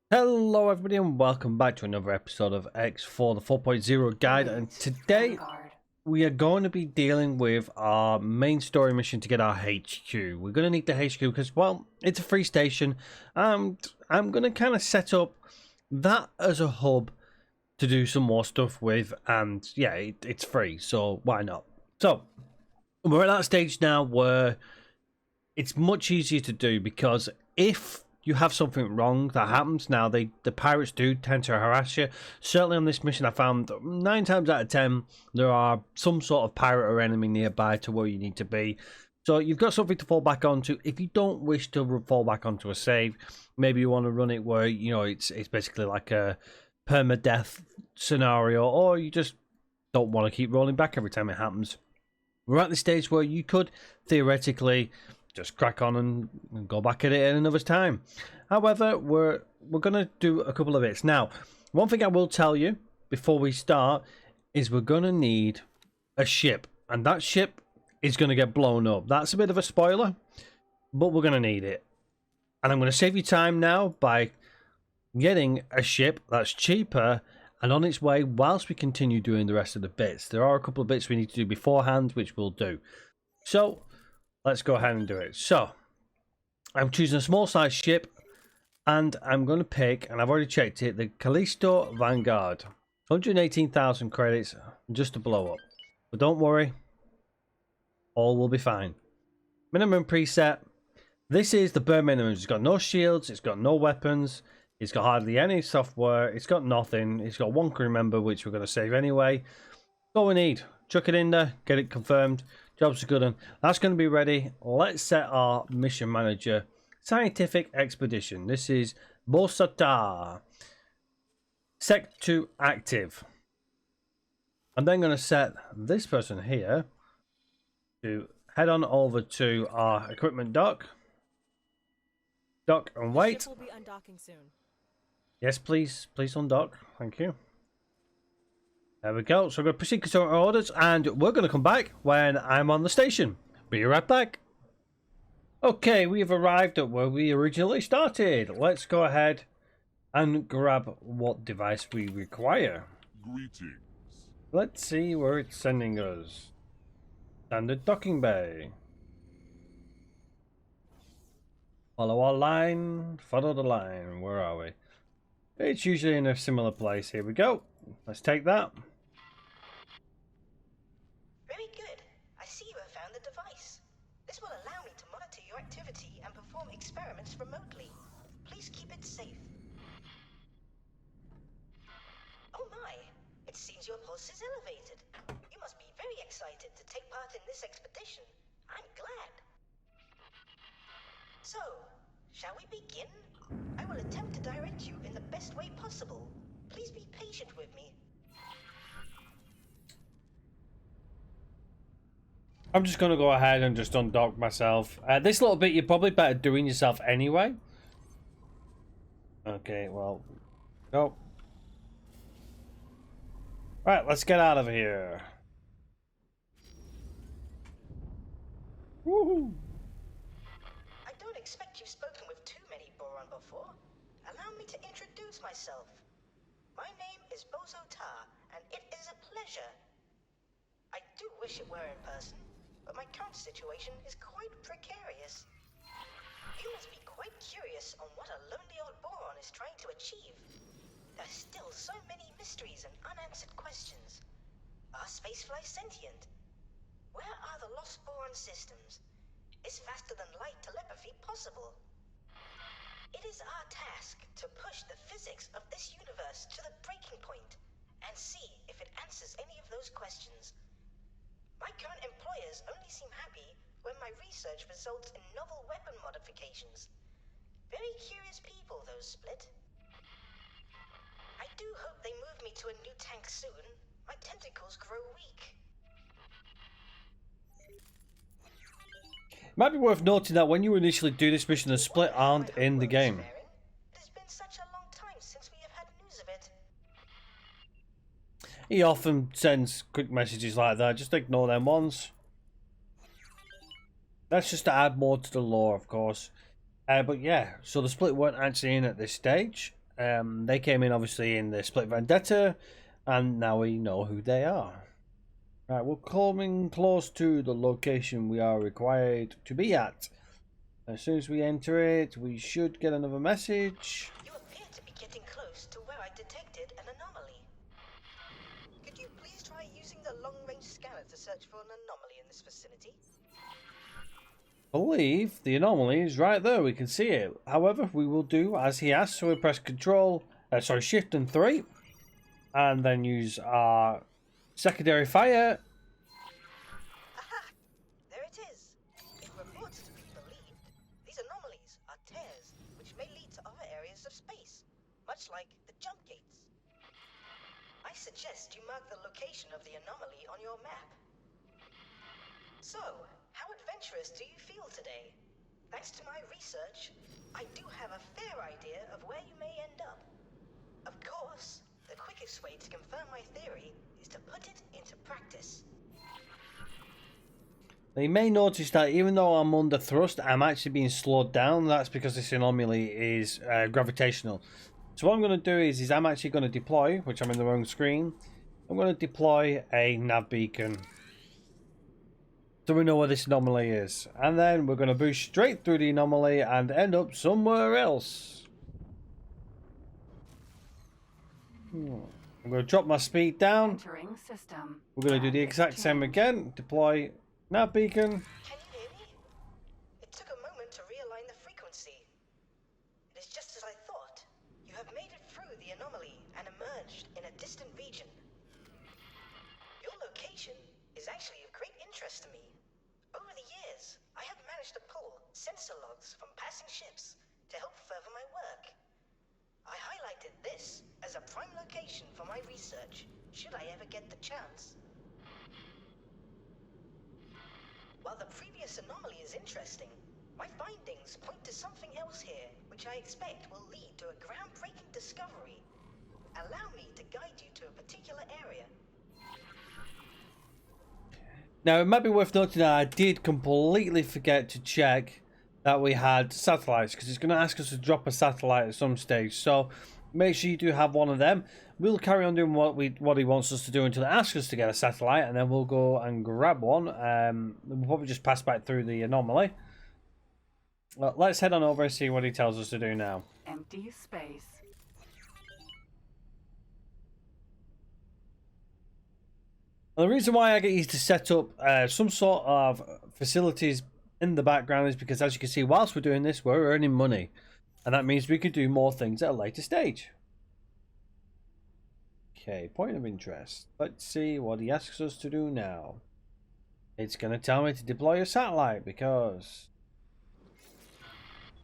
Hello everybody and welcome back to another episode of X4 the 4.0 guide, and today we are going to be dealing with our main story mission to get our HQ. We're going to need the HQ because, well, it's a free station and I'm going to kind of set up that as a hub to do some more stuff with, and yeah, it's free, so why not? So we're at that stage now where it's much easier to do, because if you have something wrong that happens now, the pirates do tend to harass you. Certainly on this mission, I found 9 times out of 10 there are some sort of pirate or enemy nearby to where you need to be. So you've got something to fall back onto. If you don't wish to fall back onto a save, maybe you want to run it where, you know, it's basically like a permadeath scenario, or you just don't want to keep rolling back every time it happens. We're at the stage where you could theoretically just crack on and go back at it at another time. However, we're going to do a couple of bits. Now, one thing I will tell you before we start is we're going to need a ship, and that ship is going to get blown up. That's a bit of a spoiler, but we're going to need it. And I'm going to save you time now by getting a ship that's cheaper and on its way whilst we continue doing the rest of the bits. There are a couple of bits we need to do beforehand, which we'll do. So let's go ahead and do it. So I'm choosing a small size ship, and I'm going to pick, and I've already checked it, the Callisto Vanguard. 118,000 credits just to blow up. But don't worry, all will be fine. Minimum preset. This is the bare minimum. It's got no shields, it's got no weapons, it's got hardly any software, it's got nothing. It's got one crew member, which we're going to save anyway. All we need. Chuck it in there, get it confirmed. Job's a good one. That's going to be ready. Let's set our mission manager. Scientific expedition. This is Bosata. Sec 2 active. I'm then going to set this person here to head on over to our equipment dock. Dock and wait. Ship will be undocking soon. Yes, please. Please undock. Thank you. There we go. So we're going to proceed to our orders, and we're going to come back when I'm on the station. Be right back. Okay, we've arrived at where we originally started. Let's go ahead and grab what device we require. Greetings. Let's see where it's sending us. Standard docking bay. Follow our line. Follow the line. Where are we? It's usually in a similar place. Here we go. Let's take that. Very good. I see you have found the device. This will allow me to monitor your activity and perform experiments remotely. Please keep it safe. Oh my! It seems your pulse is elevated. You must be very excited to take part in this expedition. I'm glad. So, shall we begin? I will attempt to direct you in the best way possible. Please be patient with me. I'm just going to go ahead and just undock myself. This little bit you're probably better doing yourself anyway. Okay, well, go. Right, let's get out of here. Woohoo! I don't expect you've spoken with too many Boron before. Allow me to introduce myself. My name is Bozo Tar, and it is a pleasure. I do wish it were in person, but my current situation is quite precarious. You must be quite curious on what a lonely old Boron is trying to achieve. There's still so many mysteries and unanswered questions. Are spaceflies sentient? Where are the lost Boron systems? Is faster than light telepathy possible? It is our task to push the physics of this universe to the breaking point and see if it answers any of those questions. My current employers only seem happy when my research results in novel weapon modifications. Very curious people, those Split. I do hope they move me to a new tank soon. My tentacles grow weak. Might be worth noting that when you initially do this mission, the Split aren't in the game. It has been such a long time since we have had news of it. He often sends quick messages like that. Just ignore them ones. That's just to add more to the lore, of course. But yeah, so the Split weren't actually in at this stage. They came in obviously in the Split Vendetta, and now we know who they are. Right, we're coming close to the location we are required to be at. As soon as we enter it, we should get another message. You appear to be getting close to where I detected an anomaly. Could you please try using the long-range scanner to search for an anomaly in this vicinity? I believe the anomaly is right there. We can see it. However, we will do as he asked. So we press Shift and 3, and then use our secondary fire. Aha! There it is. If reports to be believed, these anomalies are tears which may lead to other areas of space, much like the jump gates. I suggest you mark the location of the anomaly on your map. So, how adventurous do you feel today? Thanks to my research, I do have a fair idea of where you may end up. Of course, the quickest way to confirm my theory is to put it into practice. Now you may notice that even though I'm under thrust, I'm actually being slowed down. That's because this anomaly is gravitational. So what I'm going to do is I'm actually going to deploy, which I'm in the wrong screen. I'm going to deploy a nav beacon, so we know where this anomaly is. And then we're going to boost straight through the anomaly and end up somewhere else. I'm going to drop my speed down. Entering system. We're going to do the exact same again. Deploy nav beacon. Can you hear me? It took a moment to realign the frequency. It is just as I thought. You have made it through the anomaly and emerged in a distant region. Your location is actually of great interest to me. Over the years, I have managed to pull sensor logs from passing ships to help further my work. I highlighted this as a prime location for my research, should I ever get the chance. While the previous anomaly is interesting, my findings point to something else here, which I expect will lead to a groundbreaking discovery. Allow me to guide you to a particular area. Now, it might be worth noting that I did completely forget to check that we had satellites, because it's going to ask us to drop a satellite at some stage. So make sure you do have one of them. We'll carry on doing what he wants us to do until it asks us to get a satellite, and then we'll go and grab one. We'll probably just pass back through the anomaly. Well, let's head on over and see what he tells us to do now. Empty space. The reason why I get you to set up some sort of facilities in the background is because, as you can see, whilst we're doing this, we're earning money. And that means we could do more things at a later stage. Okay, point of interest. Let's see what he asks us to do now. It's going to tell me to deploy a satellite because...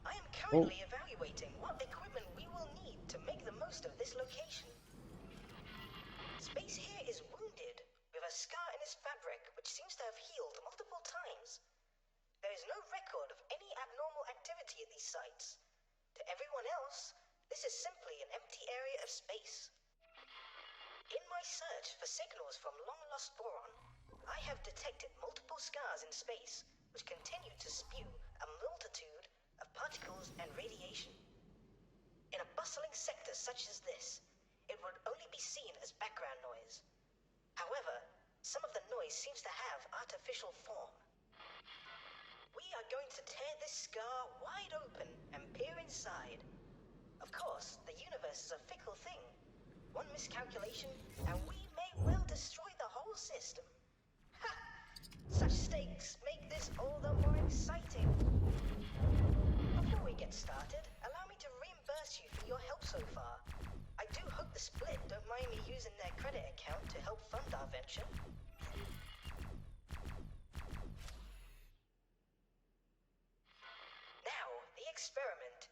I am currently evaluating what equipment we will need to make the most of this location. Space here is wounded, with a scar in its fabric which seems to have healed multiple times. There is no record of any abnormal activity at these sites. To everyone else, this is simply an empty area of space. In my search for signals from long-lost boron, I have detected multiple scars in space which continue to spew a multitude of particles and radiation. In a bustling sector such as this, it would only be seen as background noise. However, some of the noise seems to have artificial form. We are going to tear this scar wide open and peer inside. Of course, the universe is a fickle thing. One miscalculation, and we may well destroy the whole system. Ha! Such stakes make this all the more exciting. Before we get started, allow me to reimburse you for your help so far. I do hope the Split don't mind me using their credit account to help fund our venture. Now, the experiment.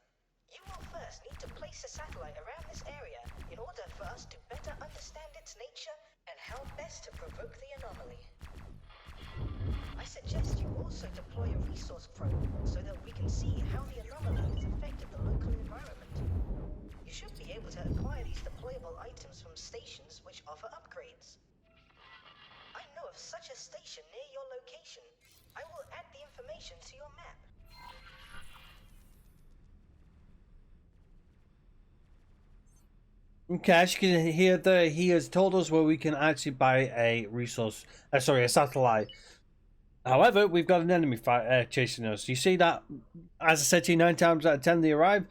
You will first need to place a satellite around this area in order for us to better understand its nature and how best to provoke the anomaly. I suggest you also deploy a resource probe so that we can see how the anomaly has affected the local environment. You should be able to acquire these deployable items from stations which offer upgrades. I know of such a station near your location. I will add the information to your map. Okay, as you can hear there, he has told us where we can actually buy a resource, sorry, a satellite. However, we've got an enemy chasing us. You see that, as I said to you, 9 times out of 10 they arrive.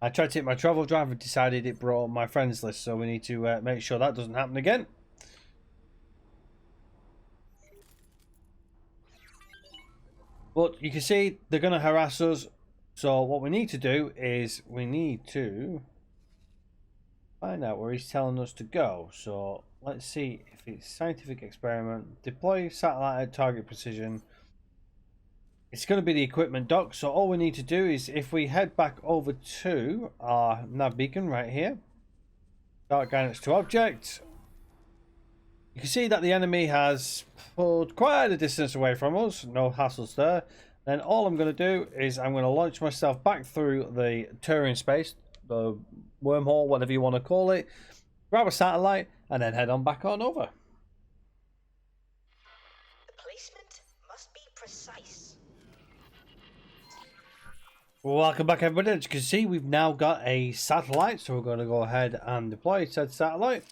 I tried to take my travel drive and decided it brought up my friends list, so we need to make sure that doesn't happen again. But you can see they're going to harass us, so what we need to do is we need to find out where he's telling us to go. So let's see if it's scientific experiment, deploy satellite at target precision. It's going to be the equipment dock, so all we need to do is if we head back over to our nav beacon right here, start guidance to object, you can see that the enemy has pulled quite a distance away from us, no hassles there. Then all I'm going to do is I'm going to launch myself back through the Turing space, the wormhole, whatever you want to call it, grab a satellite, and then head on back on over. The placement must be precise. Welcome back, everybody. As you can see, we've now got a satellite, so we're going to go ahead and deploy said satellite.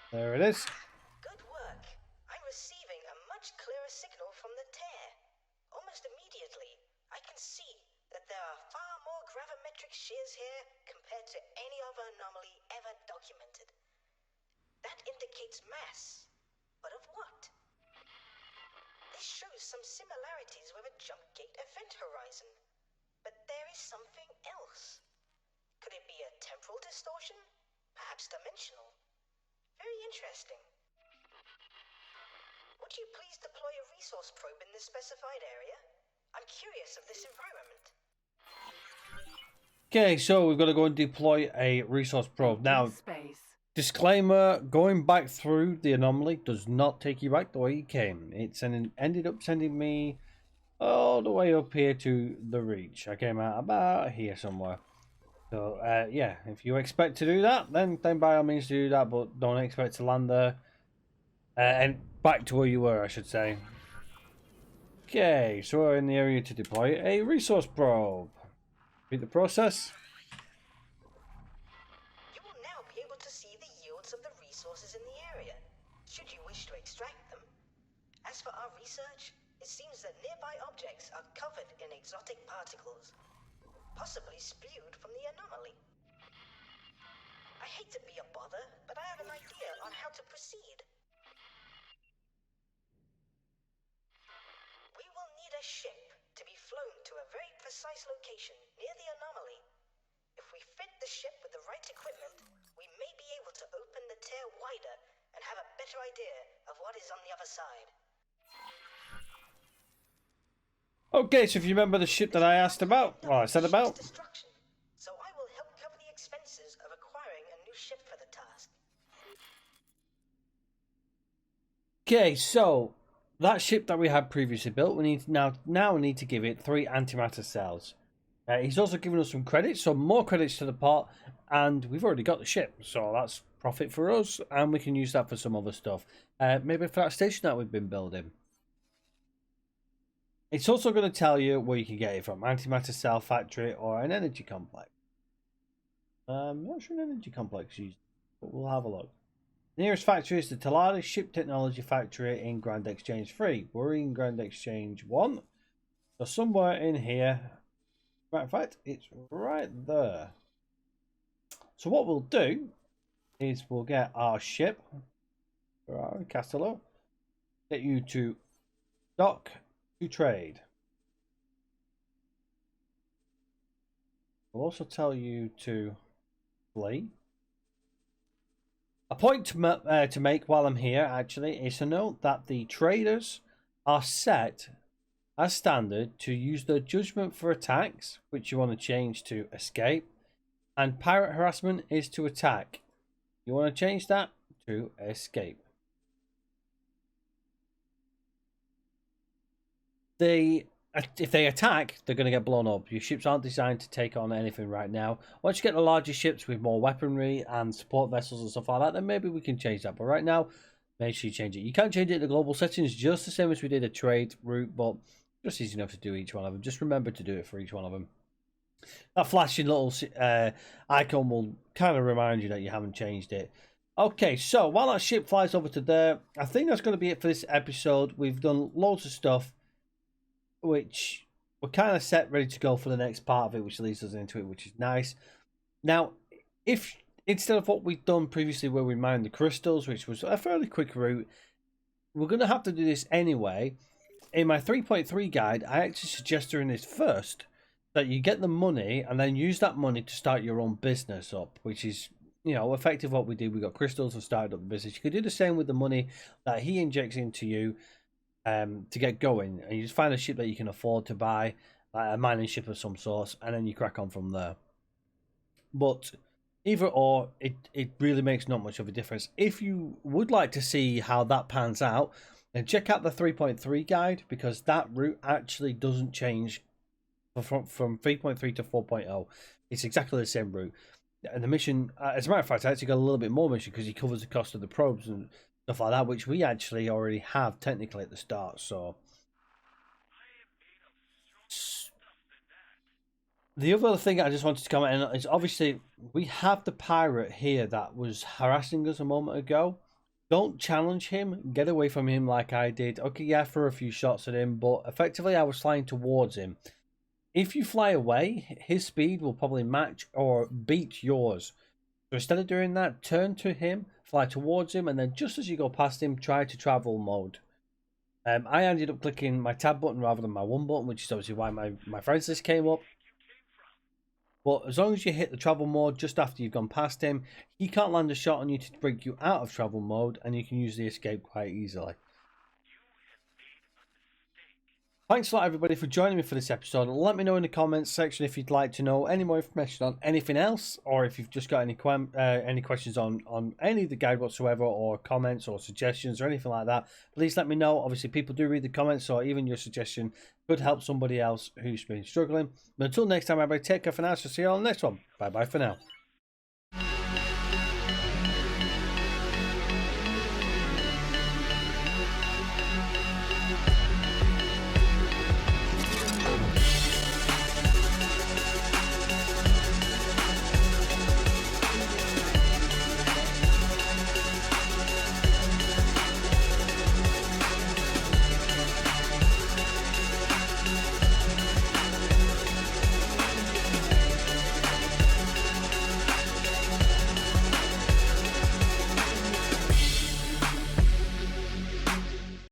There it is. Good work. I'm receiving a much clearer signal from the tear. Almost immediately, I can see that there are far more gravimetric shears here compared to any other anomaly ever documented. That indicates mass. But of what? This shows some similarities with a jump gate event horizon. But there is something else. Could it be a temporal distortion? Perhaps dimensional? Very interesting. Would you please deploy a resource probe in this specified area? I'm curious of this environment. Okay, so we've got to go and deploy a resource probe. Now, disclaimer, going back through the anomaly does not take you back the way you came. It ended up sending me all the way up here to the reach. I came out about here somewhere. So, yeah, if you expect to do that, then by all means do that, but don't expect to land there. And back to where you were, I should say. Okay, so we're in the area to deploy a resource probe. Repeat the process. You will now be able to see the yields of the resources in the area, should you wish to extract them. As for our research, it seems that nearby objects are covered in exotic particles, possibly spewed from the anomaly. I hate to be a bother, but I have an idea on how to proceed. We will need a ship to be flown to a very precise location near the anomaly. If we fit the ship with the right equipment, we may be able to open the tear wider and have a better idea of what is on the other side. Okay, so if you remember the ship that I asked about, well, I said about. Destruction, so I will help cover the expenses of acquiring a new ship for the task. Okay, so that ship that we had previously built, we need now need to give it 3 antimatter cells. He's also given us some credits, so more credits to the pot, and we've already got the ship, so that's profit for us, and we can use that for some other stuff. Maybe for that station that we've been building. It's also going to tell you where you can get it from, antimatter cell factory or an energy complex. I'm not sure an energy complex used, but we'll have a look. The nearest factory is the Talada Ship Technology Factory in Grand Exchange 3. We're in Grand Exchange 1. So somewhere in here, matter of fact, it's right there. So what we'll do is we'll get our ship, Ferrari Castello, get you to dock to trade. We'll also tell you to flee. A point to make while I'm here, actually, is to note that the traders are set as standard to use their judgment for attacks, which you want to change to escape, and pirate harassment is to attack. You want to change that to escape. If they attack, they're going to get blown up. Your ships aren't designed to take on anything right now. Once you get the larger ships with more weaponry and support vessels and stuff like that, then maybe we can change that. But right now, make sure you change it. You can't change it in the global settings, just the same as we did a trade route, but just easy enough to do each one of them. Just remember to do it for each one of them. That flashing little icon will kind of remind you that you haven't changed it. Okay, so while that ship flies over to there, I think that's going to be it for this episode. We've done loads of stuff, which we're kind of set, ready to go for the next part of it, which leads us into it, which is nice. Now, if instead of what we've done previously where we mined the crystals, which was a fairly quick route, we're going to have to do this anyway. In my 3.3 guide, I actually suggest doing this first, that you get the money and then use that money to start your own business up, which is, you know, effective what we did. We got crystals and started up the business. You could do the same with the money that he injects into you to get going, and you just find a ship that you can afford to buy, like a mining ship of some sort, and then you crack on from there. But either or, it really makes not much of a difference. If you would like to see how that pans out, then check out the 3.3 guide, because that route actually doesn't change from 3.3 to 4.0. It's exactly the same route. And the mission, as a matter of fact, I actually got a little bit more mission because he covers the cost of the probes and stuff like that, which we actually already have technically at the start. So the other thing I just wanted to comment on is, obviously we have the pirate here that was harassing us a moment ago. Don't challenge him, get away from him like I did. Okay, yeah, I threw a few shots at him, but effectively I was flying towards him. If you fly away, his speed will probably match or beat yours. So instead of doing that, turn to him, fly towards him, and then just as you go past him, try to travel mode. I ended up clicking my tab button rather than my 1 button, which is obviously why my friends list came up. But as long as you hit the travel mode just after you've gone past him, he can't land a shot on you to break you out of travel mode, and you can use the escape quite easily. Thanks a lot, everybody, for joining me for this episode. Let me know in the comments section if you'd like to know any more information on anything else, or if you've just got any questions on any of the guide whatsoever, or comments or suggestions or anything like that. Please let me know. Obviously, people do read the comments, so even your suggestion could help somebody else who's been struggling. But until next time, everybody, take care for now. So see you on the next one. Bye bye for now.